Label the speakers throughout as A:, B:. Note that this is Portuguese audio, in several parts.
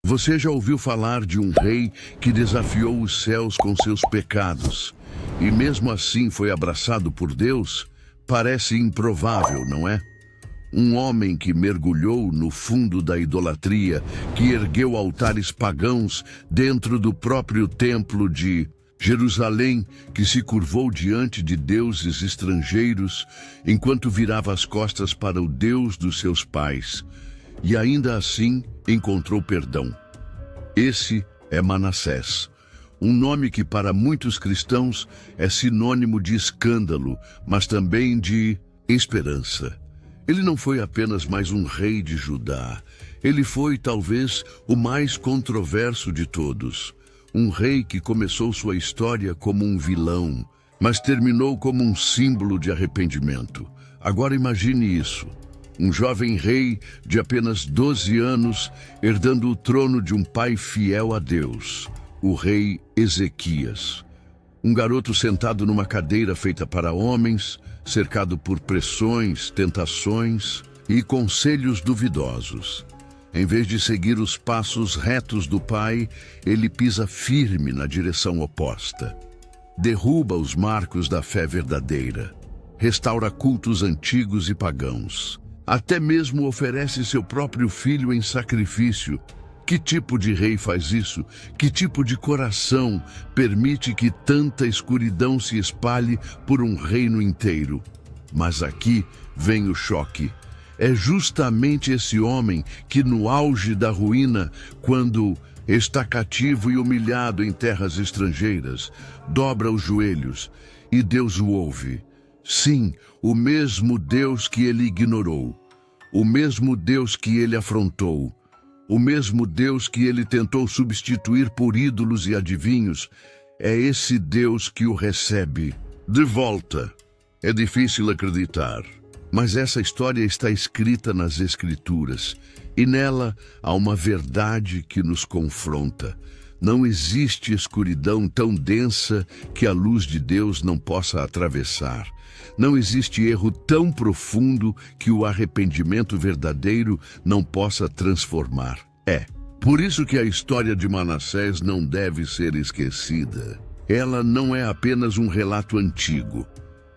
A: Você já ouviu falar de um rei que desafiou os céus com seus pecados e mesmo assim foi abraçado por Deus? Parece improvável, não é? Um homem que mergulhou no fundo da idolatria, que ergueu altares pagãos dentro do próprio templo de Jerusalém, que se curvou diante de deuses estrangeiros enquanto virava as costas para o Deus dos seus pais. E ainda assim encontrou perdão. Esse é Manassés, um nome que para muitos cristãos é sinônimo de escândalo, mas também de esperança. Ele não foi apenas mais um rei de Judá, ele foi talvez o mais controverso de todos. Um rei que começou sua história como um vilão, mas terminou como um símbolo de arrependimento. Agora imagine isso. Um jovem rei de apenas 12 anos, herdando o trono de um pai fiel a Deus, o rei Ezequias. Um garoto sentado numa cadeira feita para homens, cercado por pressões, tentações e conselhos duvidosos. Em vez de seguir os passos retos do pai, ele pisa firme na direção oposta. Derruba os marcos da fé verdadeira. Restaura cultos antigos e pagãos. Até mesmo oferece seu próprio filho em sacrifício. Que tipo de rei faz isso? Que tipo de coração permite que tanta escuridão se espalhe por um reino inteiro? Mas aqui vem o choque. É justamente esse homem que, no auge da ruína, quando está cativo e humilhado em terras estrangeiras, dobra os joelhos e Deus o ouve. Sim, o mesmo Deus que ele ignorou, o mesmo Deus que ele afrontou, o mesmo Deus que ele tentou substituir por ídolos e adivinhos, é esse Deus que o recebe de volta. É difícil acreditar, mas essa história está escrita nas Escrituras e nela há uma verdade que nos confronta. Não existe escuridão tão densa que a luz de Deus não possa atravessar. Não existe erro tão profundo que o arrependimento verdadeiro não possa transformar. Por isso que a história de Manassés não deve ser esquecida. Ela não é apenas um relato antigo.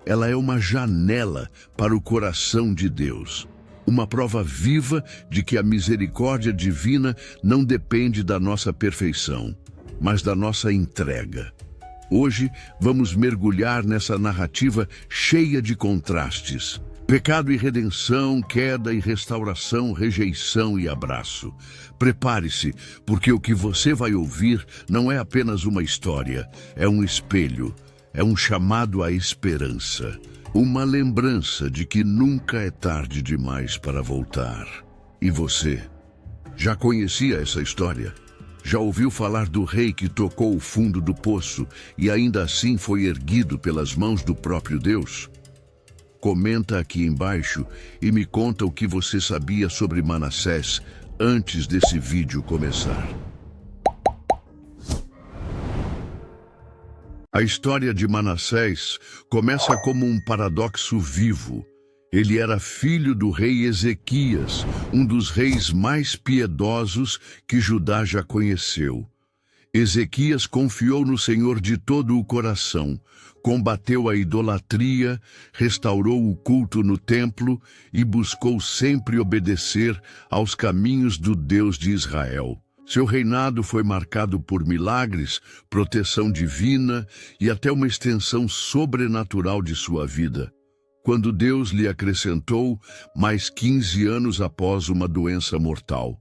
A: Ela é uma janela para o coração de Deus. Uma prova viva de que a misericórdia divina não depende da nossa perfeição, mas da nossa entrega. Hoje vamos mergulhar nessa narrativa cheia de contrastes. Pecado e redenção, queda e restauração, rejeição e abraço. Prepare-se, porque o que você vai ouvir não é apenas uma história, é um espelho, é um chamado à esperança. Uma lembrança de que nunca é tarde demais para voltar. E você? Já conhecia essa história? Já ouviu falar do rei que tocou o fundo do poço e ainda assim foi erguido pelas mãos do próprio Deus? Comenta aqui embaixo e me conta o que você sabia sobre Manassés antes desse vídeo começar. A história de Manassés começa como um paradoxo vivo. Ele era filho do rei Ezequias, um dos reis mais piedosos que Judá já conheceu. Ezequias confiou no Senhor de todo o coração, combateu a idolatria, restaurou o culto no templo e buscou sempre obedecer aos caminhos do Deus de Israel. Seu reinado foi marcado por milagres, proteção divina e até uma extensão sobrenatural de sua vida, quando Deus lhe acrescentou mais 15 anos após uma doença mortal.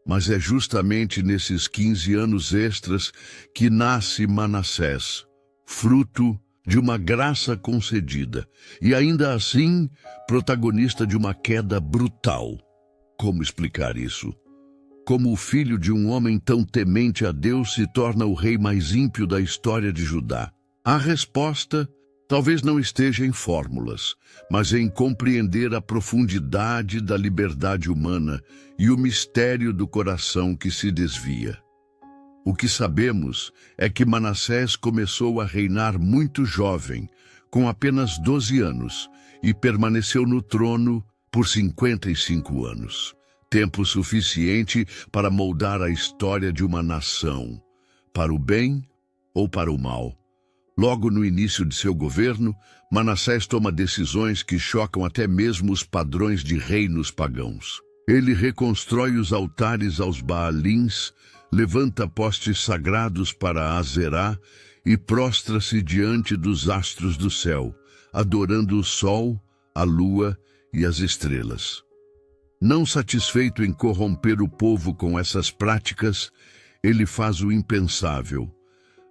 A: Mas é justamente nesses 15 anos extras que nasce Manassés, fruto de uma graça concedida, e ainda assim, protagonista de uma queda brutal. Como explicar isso? Como o filho de um homem tão temente a Deus se torna o rei mais ímpio da história de Judá? A resposta talvez não esteja em fórmulas, mas em compreender a profundidade da liberdade humana e o mistério do coração que se desvia. O que sabemos é que Manassés começou a reinar muito jovem, com apenas 12 anos, e permaneceu no trono por 55 anos. tempo suficiente para moldar a história de uma nação, para o bem ou para o mal. Logo no início de seu governo, Manassés toma decisões que chocam até mesmo os padrões de reinos pagãos. Ele reconstrói os altares aos Baalins, levanta postes sagrados para Azerá e prostra-se diante dos astros do céu, adorando o sol, a lua e as estrelas. Não satisfeito em corromper o povo com essas práticas, ele faz o impensável.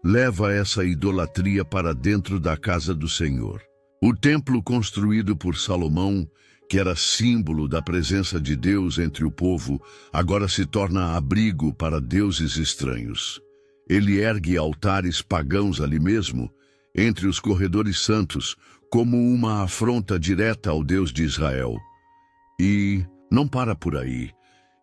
A: Leva essa idolatria para dentro da casa do Senhor. O templo construído por Salomão, que era símbolo da presença de Deus entre o povo, agora se torna abrigo para deuses estranhos. Ele ergue altares pagãos ali mesmo, entre os corredores santos, como uma afronta direta ao Deus de Israel. E não para por aí.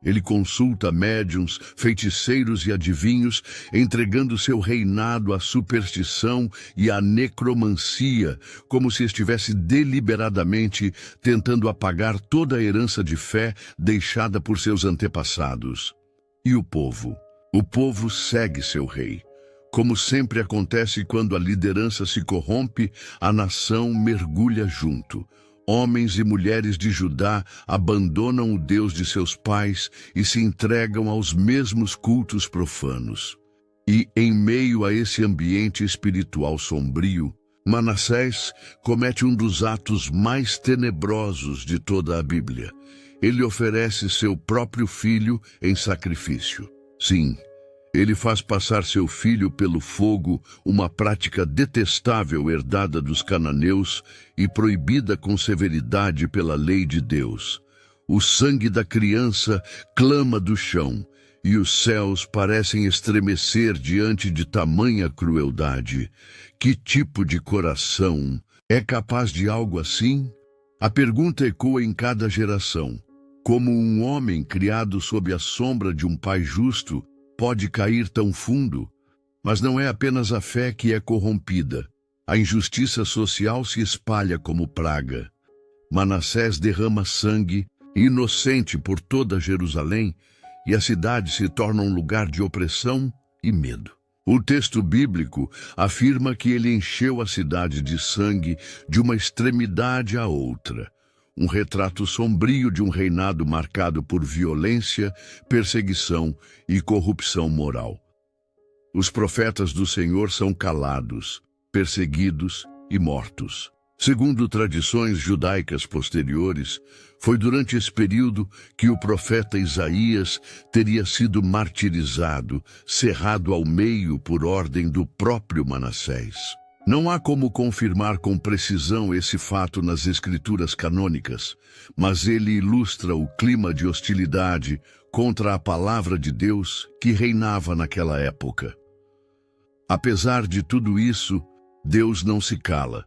A: Ele consulta médiuns, feiticeiros e adivinhos, entregando seu reinado à superstição e à necromancia, como se estivesse deliberadamente tentando apagar toda a herança de fé deixada por seus antepassados. E o povo? O povo segue seu rei. Como sempre acontece quando a liderança se corrompe, a nação mergulha junto. Homens e mulheres de Judá abandonam o Deus de seus pais e se entregam aos mesmos cultos profanos. E, em meio a esse ambiente espiritual sombrio, Manassés comete um dos atos mais tenebrosos de toda a Bíblia. Ele oferece seu próprio filho em sacrifício. Sim, ele faz passar seu filho pelo fogo, uma prática detestável herdada dos cananeus e proibida com severidade pela lei de Deus. O sangue da criança clama do chão, e os céus parecem estremecer diante de tamanha crueldade. Que tipo de coração é capaz de algo assim? A pergunta ecoa em cada geração. Como um homem criado sob a sombra de um pai justo pode cair tão fundo? Mas não é apenas a fé que é corrompida. A injustiça social se espalha como praga. Manassés derrama sangue inocente por toda Jerusalém, e a cidade se torna um lugar de opressão e medo. O texto bíblico afirma que ele encheu a cidade de sangue de uma extremidade à outra. Um retrato sombrio de um reinado marcado por violência, perseguição e corrupção moral. Os profetas do Senhor são calados, perseguidos e mortos. Segundo tradições judaicas posteriores, foi durante esse período que o profeta Isaías teria sido martirizado, cerrado ao meio por ordem do próprio Manassés. Não há como confirmar com precisão esse fato nas escrituras canônicas, mas ele ilustra o clima de hostilidade contra a palavra de Deus que reinava naquela época. Apesar de tudo isso, Deus não se cala.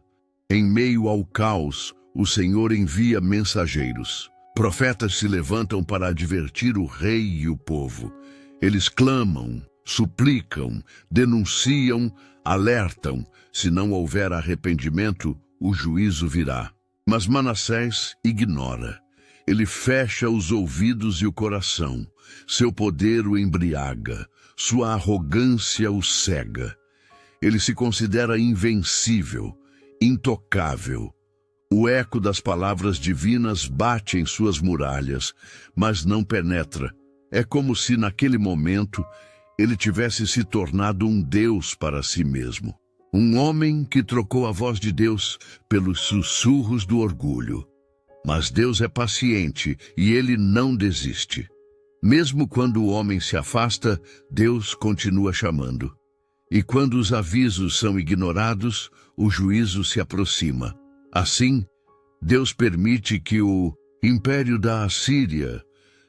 A: Em meio ao caos, o Senhor envia mensageiros. Profetas se levantam para advertir o rei e o povo. Eles clamam, suplicam, denunciam, alertam. Se não houver arrependimento, o juízo virá. Mas Manassés ignora. Ele fecha os ouvidos e o coração. Seu poder o embriaga. Sua arrogância o cega. Ele se considera invencível, intocável. O eco das palavras divinas bate em suas muralhas, mas não penetra. É como se, naquele momento, ele tivesse se tornado um Deus para si mesmo. Um homem que trocou a voz de Deus pelos sussurros do orgulho. Mas Deus é paciente e ele não desiste. Mesmo quando o homem se afasta, Deus continua chamando. E quando os avisos são ignorados, o juízo se aproxima. Assim, Deus permite que o Império da Assíria,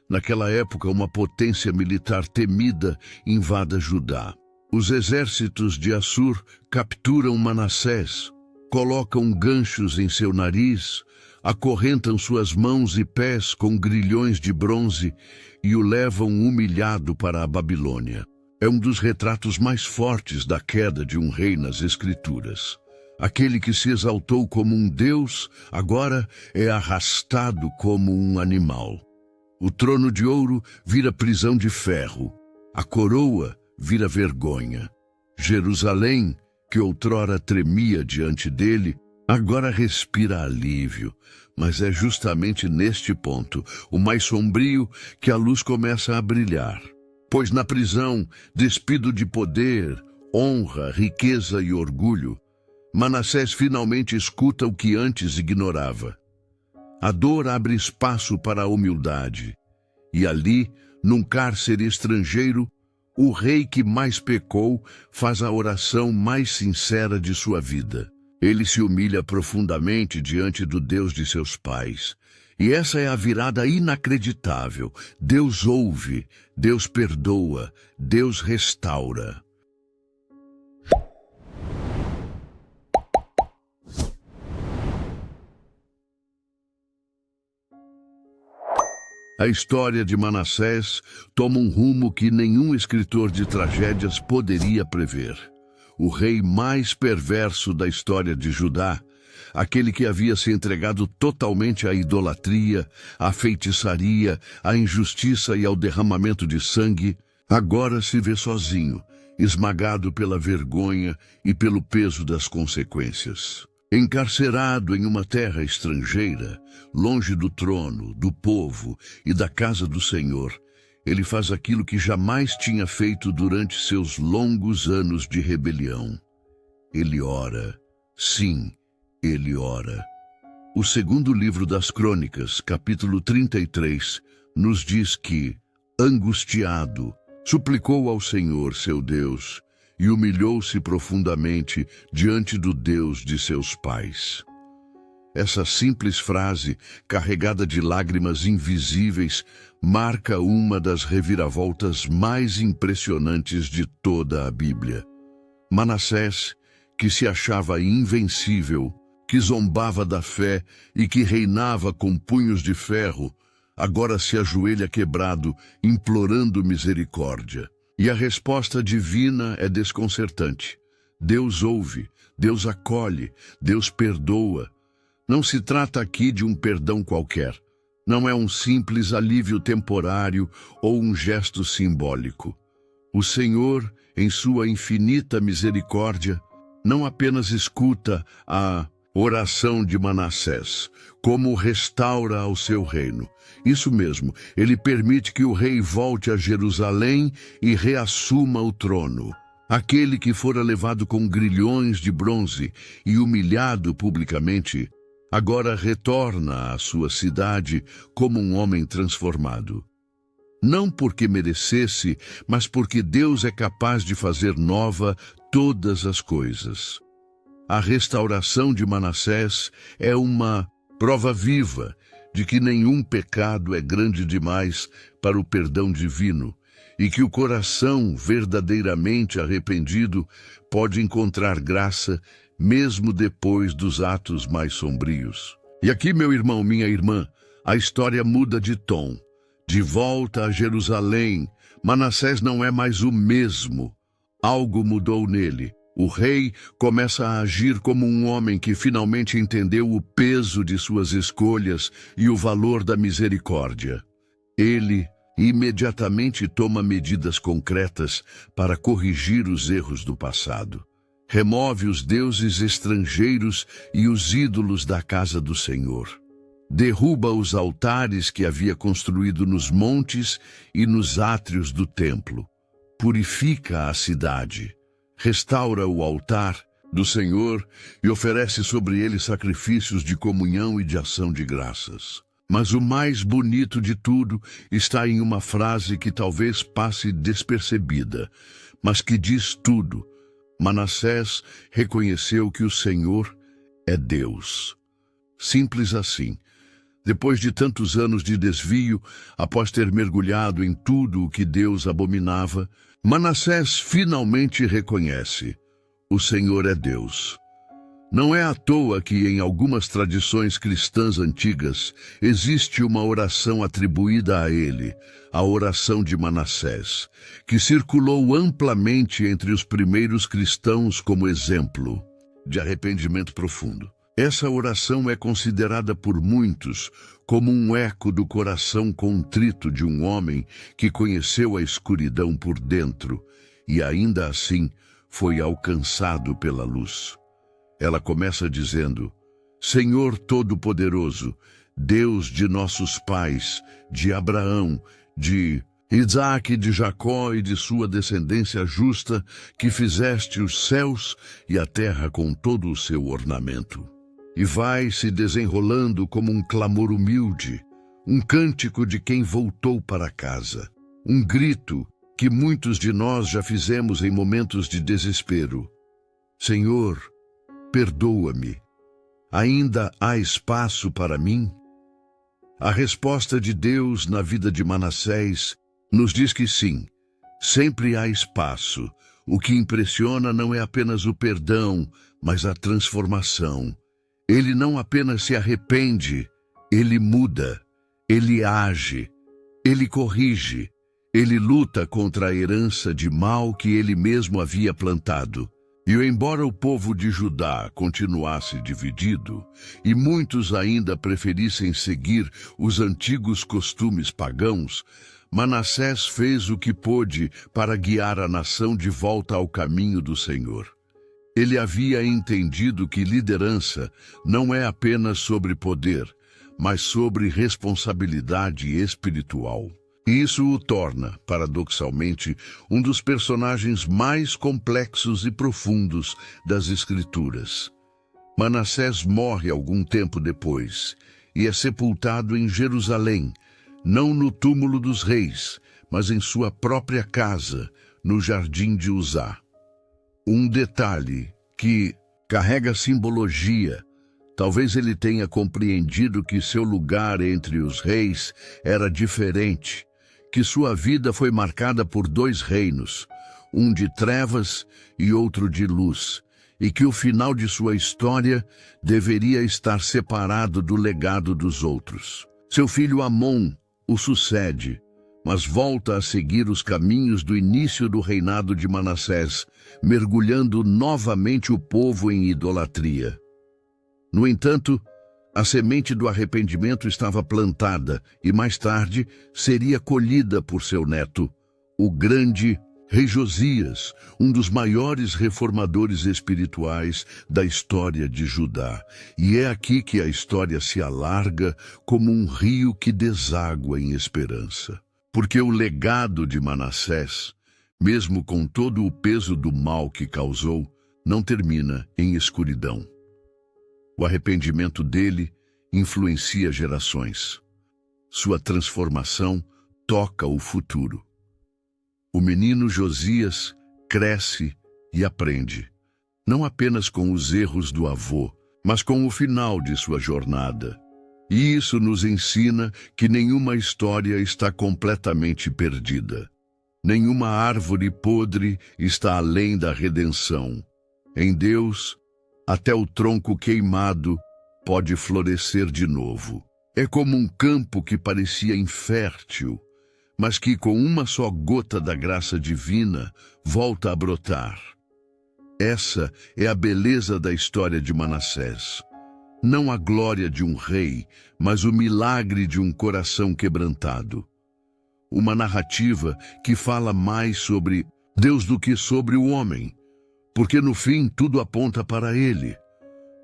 A: naquela época uma potência militar temida, invada Judá. Os exércitos de Assur capturam Manassés, colocam ganchos em seu nariz, acorrentam suas mãos e pés com grilhões de bronze e o levam humilhado para a Babilônia. É um dos retratos mais fortes da queda de um rei nas Escrituras. Aquele que se exaltou como um deus, agora é arrastado como um animal. O trono de ouro vira prisão de ferro. A coroa vira vergonha. Jerusalém, que outrora tremia diante dele, agora respira alívio. Mas é justamente neste ponto, o mais sombrio, que a luz começa a brilhar. Pois na prisão, despido de poder, honra, riqueza e orgulho, Manassés finalmente escuta o que antes ignorava. A dor abre espaço para a humildade. E ali, num cárcere estrangeiro, o rei que mais pecou faz a oração mais sincera de sua vida. Ele se humilha profundamente diante do Deus de seus pais. E essa é a virada inacreditável. Deus ouve, Deus perdoa, Deus restaura. A história de Manassés toma um rumo que nenhum escritor de tragédias poderia prever. O rei mais perverso da história de Judá, aquele que havia se entregado totalmente à idolatria, à feitiçaria, à injustiça e ao derramamento de sangue, agora se vê sozinho, esmagado pela vergonha e pelo peso das consequências. Encarcerado em uma terra estrangeira, longe do trono, do povo e da casa do Senhor, ele faz aquilo que jamais tinha feito durante seus longos anos de rebelião. Ele ora. Sim, ele ora. O segundo livro das Crônicas, capítulo 33, nos diz que, angustiado, suplicou ao Senhor, seu Deus, e humilhou-se profundamente diante do Deus de seus pais. Essa simples frase, carregada de lágrimas invisíveis, marca uma das reviravoltas mais impressionantes de toda a Bíblia. Manassés, que se achava invencível, que zombava da fé e que reinava com punhos de ferro, agora se ajoelha quebrado, implorando misericórdia. E a resposta divina é desconcertante. Deus ouve, Deus acolhe, Deus perdoa. Não se trata aqui de um perdão qualquer. Não é um simples alívio temporário ou um gesto simbólico. O Senhor, em sua infinita misericórdia, não apenas escuta a oração de Manassés, como restaura ao seu reino. Isso mesmo, ele permite que o rei volte a Jerusalém e reassuma o trono. Aquele que fora levado com grilhões de bronze e humilhado publicamente, agora retorna à sua cidade como um homem transformado. Não porque merecesse, mas porque Deus é capaz de fazer nova todas as coisas. A restauração de Manassés é uma prova viva de que nenhum pecado é grande demais para o perdão divino e que o coração verdadeiramente arrependido pode encontrar graça mesmo depois dos atos mais sombrios. E aqui, meu irmão, minha irmã, a história muda de tom. De volta a Jerusalém, Manassés não é mais o mesmo. Algo mudou nele. O rei começa a agir como um homem que finalmente entendeu o peso de suas escolhas e o valor da misericórdia. Ele imediatamente toma medidas concretas para corrigir os erros do passado. Remove os deuses estrangeiros e os ídolos da casa do Senhor. Derruba os altares que havia construído nos montes e nos átrios do templo. Purifica a cidade. Restaura o altar do Senhor e oferece sobre ele sacrifícios de comunhão e de ação de graças. Mas o mais bonito de tudo está em uma frase que talvez passe despercebida, mas que diz tudo. Manassés reconheceu que o Senhor é Deus. Simples assim. Depois de tantos anos de desvio, após ter mergulhado em tudo o que Deus abominava, Manassés finalmente reconhece: o Senhor é Deus. Não é à toa que em algumas tradições cristãs antigas existe uma oração atribuída a ele, a oração de Manassés, que circulou amplamente entre os primeiros cristãos como exemplo de arrependimento profundo. Essa oração é considerada por muitos como um eco do coração contrito de um homem que conheceu a escuridão por dentro e ainda assim foi alcançado pela luz. Ela começa dizendo: Senhor Todo-Poderoso, Deus de nossos pais, de Abraão, de Isaque, de Jacó e de sua descendência justa, que fizeste os céus e a terra com todo o seu ornamento. E vai se desenrolando como um clamor humilde, um cântico de quem voltou para casa, um grito que muitos de nós já fizemos em momentos de desespero. Senhor, perdoa-me. Ainda há espaço para mim? A resposta de Deus na vida de Manassés nos diz que sim, sempre há espaço. O que impressiona não é apenas o perdão, mas a transformação. Ele não apenas se arrepende, ele muda, ele age, ele corrige, ele luta contra a herança de mal que ele mesmo havia plantado. E embora o povo de Judá continuasse dividido, e muitos ainda preferissem seguir os antigos costumes pagãos, Manassés fez o que pôde para guiar a nação de volta ao caminho do Senhor. Ele havia entendido que liderança não é apenas sobre poder, mas sobre responsabilidade espiritual. E isso o torna, paradoxalmente, um dos personagens mais complexos e profundos das Escrituras. Manassés morre algum tempo depois e é sepultado em Jerusalém, não no túmulo dos reis, mas em sua própria casa, no jardim de Uzá. Um detalhe que carrega simbologia. Talvez ele tenha compreendido que seu lugar entre os reis era diferente, que sua vida foi marcada por dois reinos, um de trevas e outro de luz, e que o final de sua história deveria estar separado do legado dos outros. Seu filho Amon o sucede, mas volta a seguir os caminhos do início do reinado de Manassés, mergulhando novamente o povo em idolatria. No entanto, a semente do arrependimento estava plantada e mais tarde seria colhida por seu neto, o grande rei Josias, um dos maiores reformadores espirituais da história de Judá. E é aqui que a história se alarga como um rio que deságua em esperança. Porque o legado de Manassés, mesmo com todo o peso do mal que causou, não termina em escuridão. O arrependimento dele influencia gerações. Sua transformação toca o futuro. O menino Josias cresce e aprende, não apenas com os erros do avô, mas com o final de sua jornada. E isso nos ensina que nenhuma história está completamente perdida. Nenhuma árvore podre está além da redenção. Em Deus, até o tronco queimado pode florescer de novo. É como um campo que parecia infértil, mas que com uma só gota da graça divina volta a brotar. Essa é a beleza da história de Manassés. Não a glória de um rei, mas o milagre de um coração quebrantado. Uma narrativa que fala mais sobre Deus do que sobre o homem, porque no fim tudo aponta para ele,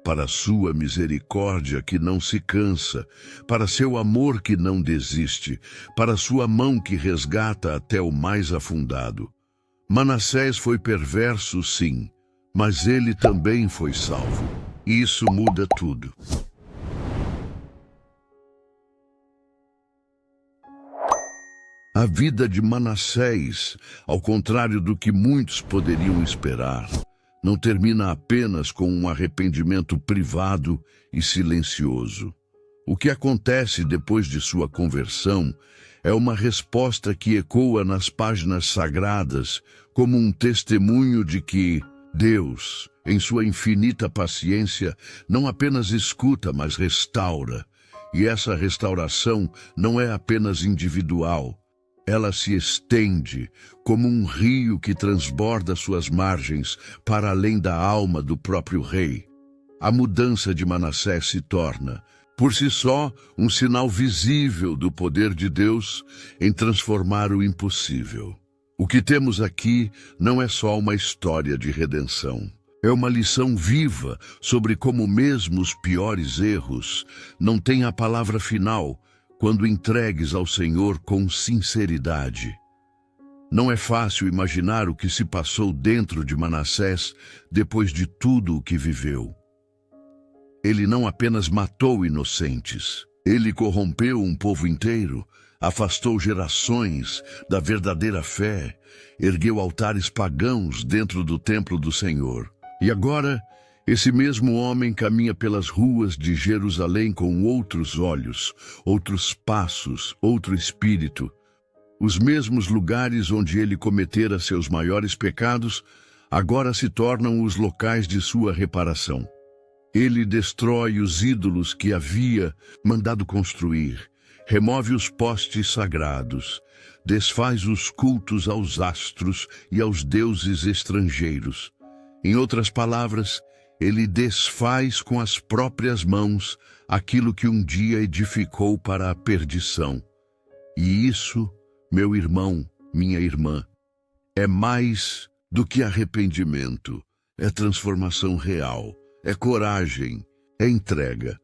A: para sua misericórdia que não se cansa, para seu amor que não desiste, para sua mão que resgata até o mais afundado. Manassés foi perverso, sim, mas ele também foi salvo. Isso muda tudo. A vida de Manassés, ao contrário do que muitos poderiam esperar, não termina apenas com um arrependimento privado e silencioso. O que acontece depois de sua conversão é uma resposta que ecoa nas páginas sagradas como um testemunho de que Deus, em sua infinita paciência, não apenas escuta, mas restaura. E essa restauração não é apenas individual. Ela se estende como um rio que transborda suas margens para além da alma do próprio rei. A mudança de Manassés se torna, por si só, um sinal visível do poder de Deus em transformar o impossível. O que temos aqui não é só uma história de redenção. É uma lição viva sobre como mesmo os piores erros não têm a palavra final quando entregues ao Senhor com sinceridade. Não é fácil imaginar o que se passou dentro de Manassés depois de tudo o que viveu. Ele não apenas matou inocentes, ele corrompeu um povo inteiro, afastou gerações da verdadeira fé, ergueu altares pagãos dentro do templo do Senhor. E agora, esse mesmo homem caminha pelas ruas de Jerusalém com outros olhos, outros passos, outro espírito. Os mesmos lugares onde ele cometera seus maiores pecados, agora se tornam os locais de sua reparação. Ele destrói os ídolos que havia mandado construir, remove os postes sagrados, desfaz os cultos aos astros e aos deuses estrangeiros. Em outras palavras, ele desfaz com as próprias mãos aquilo que um dia edificou para a perdição. E isso, meu irmão, minha irmã, é mais do que arrependimento, é transformação real. É coragem, é entrega.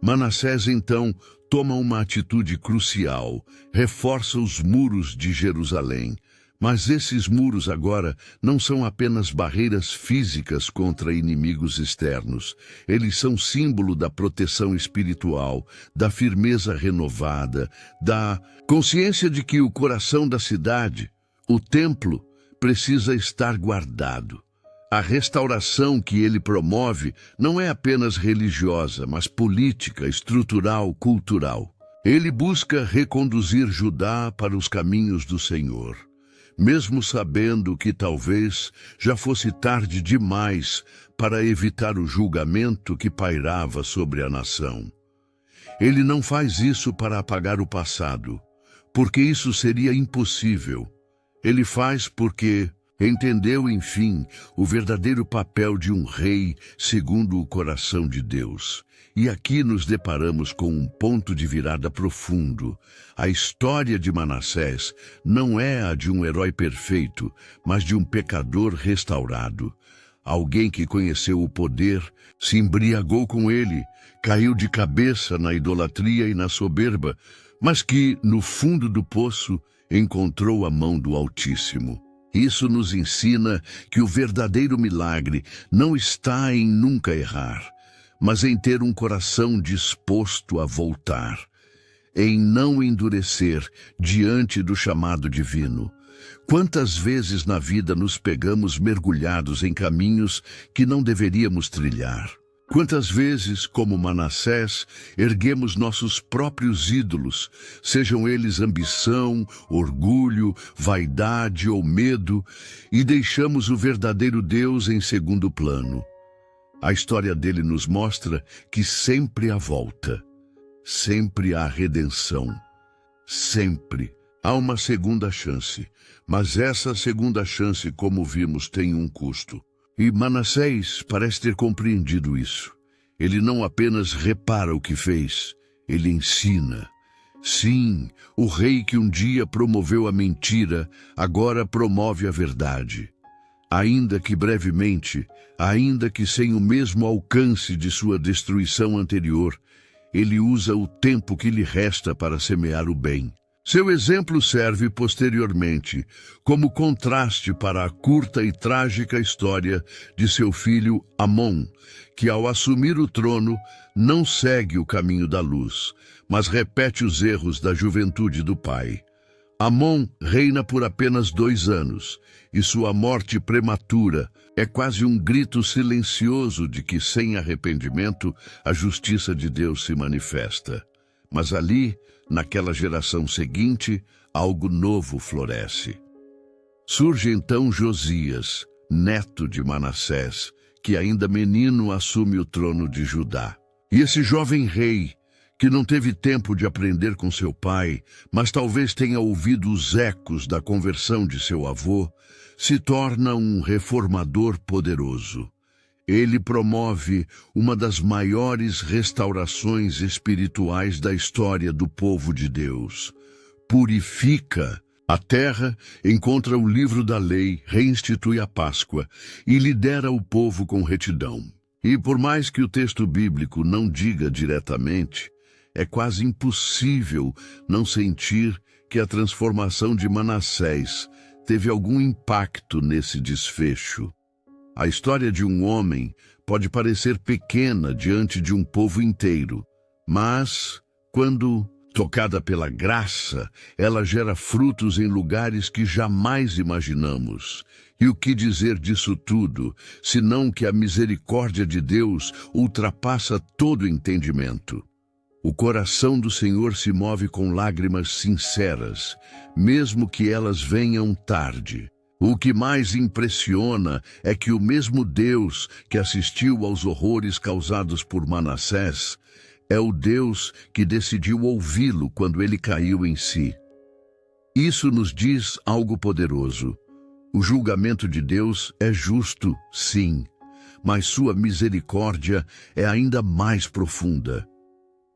A: Manassés, então, toma uma atitude crucial, reforça os muros de Jerusalém. Mas esses muros agora não são apenas barreiras físicas contra inimigos externos. Eles são símbolo da proteção espiritual, da firmeza renovada, da consciência de que o coração da cidade, o templo, precisa estar guardado. A restauração que ele promove não é apenas religiosa, mas política, estrutural, cultural. Ele busca reconduzir Judá para os caminhos do Senhor, mesmo sabendo que talvez já fosse tarde demais para evitar o julgamento que pairava sobre a nação. Ele não faz isso para apagar o passado, porque isso seria impossível. Ele faz porque entendeu, enfim, o verdadeiro papel de um rei segundo o coração de Deus. E aqui nos deparamos com um ponto de virada profundo. A história de Manassés não é a de um herói perfeito, mas de um pecador restaurado. Alguém que conheceu o poder, se embriagou com ele, caiu de cabeça na idolatria e na soberba, mas que, no fundo do poço, encontrou a mão do Altíssimo. Isso nos ensina que o verdadeiro milagre não está em nunca errar, mas em ter um coração disposto a voltar, em não endurecer diante do chamado divino. Quantas vezes na vida nos pegamos mergulhados em caminhos que não deveríamos trilhar? Quantas vezes, como Manassés, erguemos nossos próprios ídolos, sejam eles ambição, orgulho, vaidade ou medo, e deixamos o verdadeiro Deus em segundo plano. A história dele nos mostra que sempre há volta, sempre há redenção, sempre há uma segunda chance, mas essa segunda chance, como vimos, tem um custo. E Manassés parece ter compreendido isso. Ele não apenas repara o que fez, ele ensina. Sim, o rei que um dia promoveu a mentira, agora promove a verdade. Ainda que brevemente, ainda que sem o mesmo alcance de sua destruição anterior, ele usa o tempo que lhe resta para semear o bem. Seu exemplo serve posteriormente como contraste para a curta e trágica história de seu filho Amon, que ao assumir o trono não segue o caminho da luz, mas repete os erros da juventude do pai. Amon reina por apenas 2 anos, e sua morte prematura é quase um grito silencioso de que, sem arrependimento, a justiça de Deus se manifesta. Mas ali, naquela geração seguinte, algo novo floresce. Surge então Josias, neto de Manassés, que ainda menino assume o trono de Judá. E esse jovem rei, que não teve tempo de aprender com seu pai, mas talvez tenha ouvido os ecos da conversão de seu avô, se torna um reformador poderoso. Ele promove uma das maiores restaurações espirituais da história do povo de Deus. Purifica a terra, encontra o livro da lei, reinstitui a Páscoa e lidera o povo com retidão. E por mais que o texto bíblico não diga diretamente, é quase impossível não sentir que a transformação de Manassés teve algum impacto nesse desfecho. A história de um homem pode parecer pequena diante de um povo inteiro, mas, quando tocada pela graça, ela gera frutos em lugares que jamais imaginamos. E o que dizer disso tudo, senão que a misericórdia de Deus ultrapassa todo entendimento? O coração do Senhor se move com lágrimas sinceras, mesmo que elas venham tarde. O que mais impressiona é que o mesmo Deus que assistiu aos horrores causados por Manassés é o Deus que decidiu ouvi-lo quando ele caiu em si. Isso nos diz algo poderoso. O julgamento de Deus é justo, sim, mas sua misericórdia é ainda mais profunda.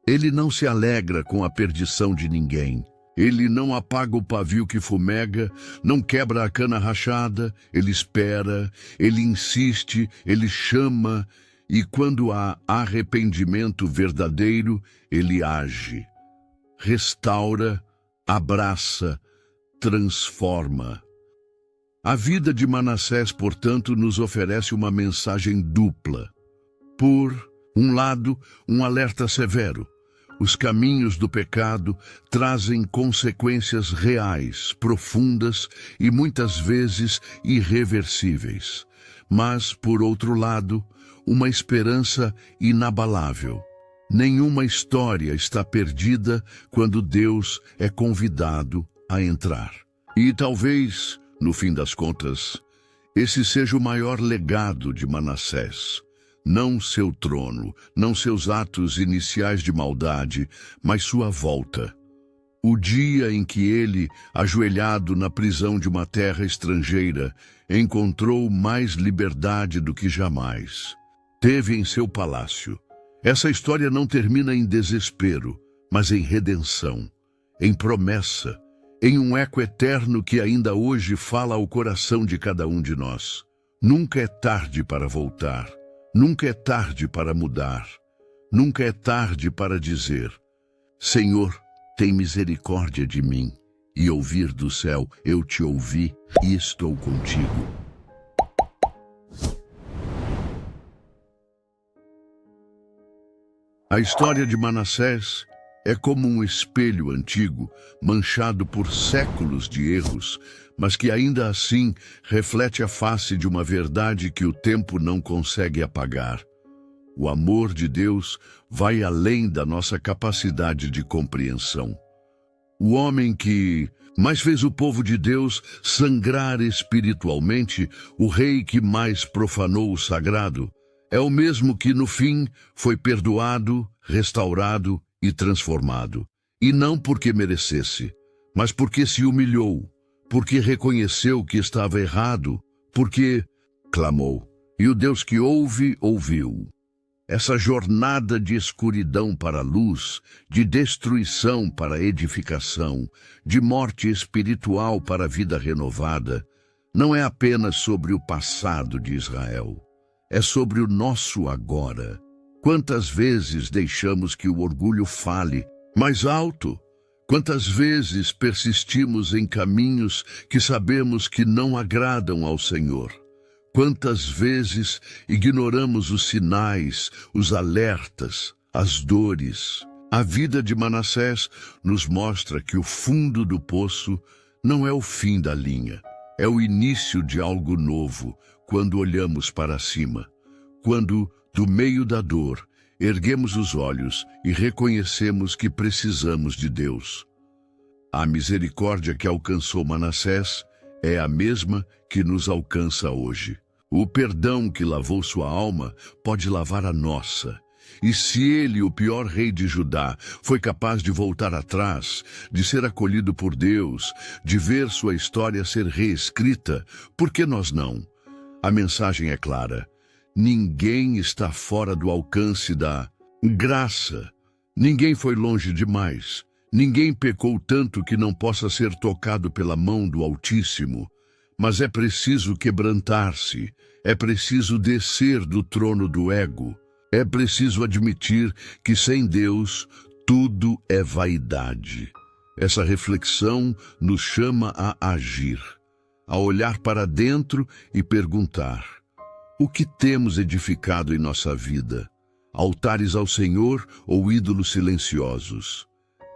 A: Ele não se alegra com a perdição de ninguém. Ele não apaga o pavio que fumega, não quebra a cana rachada, ele espera, ele insiste, ele chama, e quando há arrependimento verdadeiro, ele age. Restaura, abraça, transforma. A vida de Manassés, portanto, nos oferece uma mensagem dupla. Por um lado, um alerta severo. Os caminhos do pecado trazem consequências reais, profundas e muitas vezes irreversíveis. Mas, por outro lado, uma esperança inabalável. Nenhuma história está perdida quando Deus é convidado a entrar. E talvez, no fim das contas, esse seja o maior legado de Manassés. Não seu trono, não seus atos iniciais de maldade, mas sua volta. O dia em que ele, ajoelhado na prisão de uma terra estrangeira, encontrou mais liberdade do que jamais. Teve em seu palácio. Essa história não termina em desespero, mas em redenção, em promessa, em um eco eterno que ainda hoje fala ao coração de cada um de nós. Nunca é tarde para voltar. Nunca é tarde para mudar. Nunca é tarde para dizer: Senhor, tem misericórdia de mim. E ouvir do céu: eu te ouvi e estou contigo. A história de Manassés é como um espelho antigo, manchado por séculos de erros, mas que ainda assim reflete a face de uma verdade que o tempo não consegue apagar. O amor de Deus vai além da nossa capacidade de compreensão. O homem que mais fez o povo de Deus sangrar espiritualmente, o rei que mais profanou o sagrado, é o mesmo que no fim foi perdoado, restaurado e transformado. E não porque merecesse, mas porque se humilhou, porque reconheceu que estava errado, porque clamou. E o Deus que ouve, ouviu. Essa jornada de escuridão para a luz, de destruição para a edificação, de morte espiritual para a vida renovada, não é apenas sobre o passado de Israel. É sobre o nosso agora. Quantas vezes deixamos que o orgulho fale mais alto? Quantas vezes persistimos em caminhos que sabemos que não agradam ao Senhor? Quantas vezes ignoramos os sinais, os alertas, as dores? A vida de Manassés nos mostra que o fundo do poço não é o fim da linha, é o início de algo novo quando olhamos para cima, quando, do meio da dor, erguemos os olhos e reconhecemos que precisamos de Deus. A misericórdia que alcançou Manassés é a mesma que nos alcança hoje. O perdão que lavou sua alma pode lavar a nossa. E se ele, o pior rei de Judá, foi capaz de voltar atrás, de ser acolhido por Deus, de ver sua história ser reescrita, por que nós não? A mensagem é clara. Ninguém está fora do alcance da graça. Ninguém foi longe demais. Ninguém pecou tanto que não possa ser tocado pela mão do Altíssimo. Mas é preciso quebrantar-se. É preciso descer do trono do ego. É preciso admitir que sem Deus tudo é vaidade. Essa reflexão nos chama a agir, a olhar para dentro e perguntar: o que temos edificado em nossa vida? Altares ao Senhor ou ídolos silenciosos?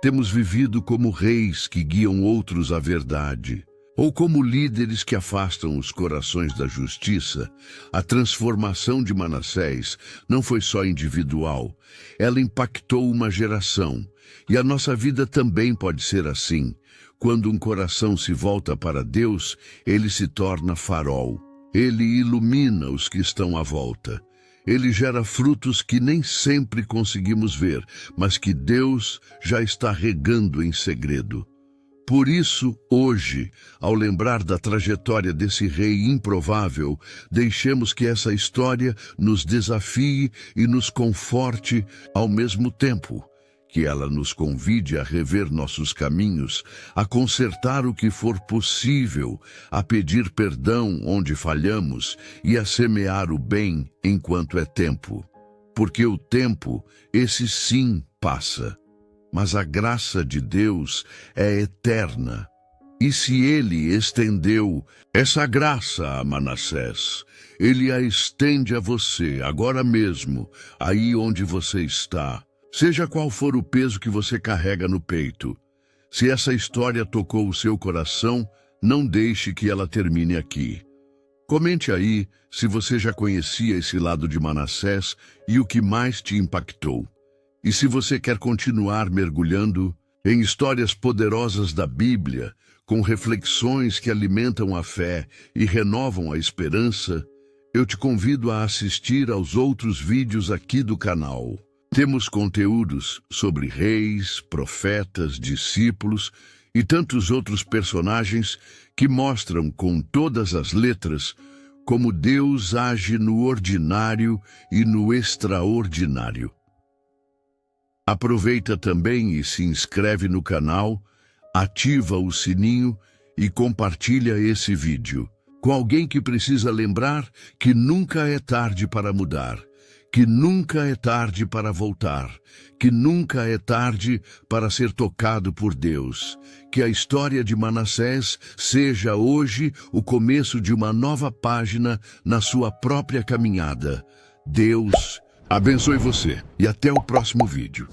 A: Temos vivido como reis que guiam outros à verdade, ou como líderes que afastam os corações da justiça? A transformação de Manassés não foi só individual, ela impactou uma geração. E a nossa vida também pode ser assim. Quando um coração se volta para Deus, ele se torna farol. Ele ilumina os que estão à volta. Ele gera frutos que nem sempre conseguimos ver, mas que Deus já está regando em segredo. Por isso, hoje, ao lembrar da trajetória desse rei improvável, deixemos que essa história nos desafie e nos conforte ao mesmo tempo. Que ela nos convide a rever nossos caminhos, a consertar o que for possível, a pedir perdão onde falhamos e a semear o bem enquanto é tempo. Porque o tempo, esse sim, passa. Mas a graça de Deus é eterna. E se Ele estendeu essa graça a Manassés, Ele a estende a você agora mesmo, aí onde você está. Seja qual for o peso que você carrega no peito, se essa história tocou o seu coração, não deixe que ela termine aqui. Comente aí se você já conhecia esse lado de Manassés e o que mais te impactou. E se você quer continuar mergulhando em histórias poderosas da Bíblia, com reflexões que alimentam a fé e renovam a esperança, eu te convido a assistir aos outros vídeos aqui do canal. Temos conteúdos sobre reis, profetas, discípulos e tantos outros personagens que mostram com todas as letras como Deus age no ordinário e no extraordinário. Aproveita também e se inscreve no canal, ativa o sininho e compartilha esse vídeo com alguém que precisa lembrar que nunca é tarde para mudar. Que nunca é tarde para voltar, que nunca é tarde para ser tocado por Deus. Que a história de Manassés seja hoje o começo de uma nova página na sua própria caminhada. Deus abençoe você e até o próximo vídeo.